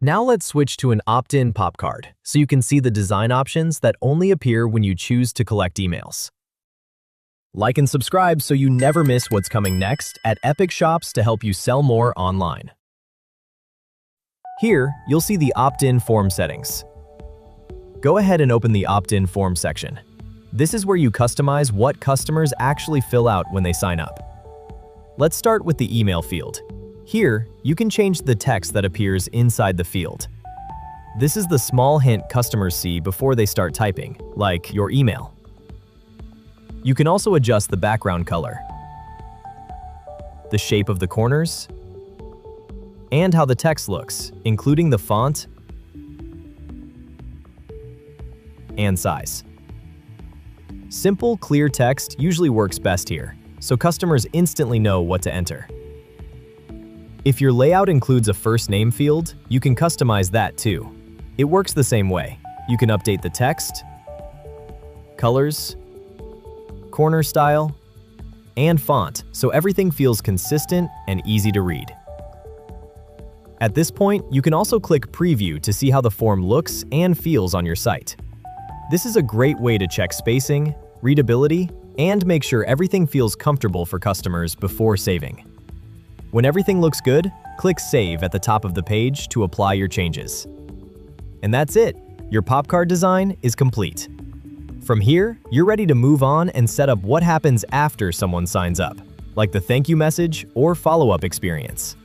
Now let's switch to an opt-in popcard so you can see the design options that only appear when you choose to collect emails. Like and subscribe so you never miss what's coming next at Epic Shops to help you sell more online. Here, you'll see the opt-in form settings. Go ahead and open the opt-in form section. This is where you customize what customers actually fill out when they sign up. Let's start with the email field. Here, you can change the text that appears inside the field. This is the small hint customers see before they start typing, like your email. You can also adjust the background color, the shape of the corners, and how the text looks, including the font and size. Simple, clear text usually works best here, so customers instantly know what to enter. If your layout includes a first name field, you can customize that too. It works the same way. You can update the text, colors, corner style, and font so everything feels consistent and easy to read. At this point, you can also click Preview to see how the form looks and feels on your site. This is a great way to check spacing, readability, and make sure everything feels comfortable for customers before saving. When everything looks good, click Save at the top of the page to apply your changes. And that's it! Your popcard design is complete. From here, you're ready to move on and set up what happens after someone signs up, like the thank you message or follow-up experience.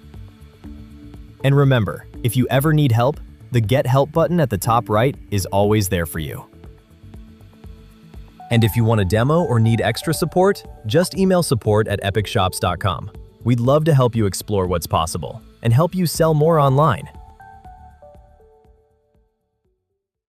And remember, if you ever need help, the Get Help button at the top right is always there for you. And if you want a demo or need extra support, just email support@epicshops.com. We'd love to help you explore what's possible and help you sell more online.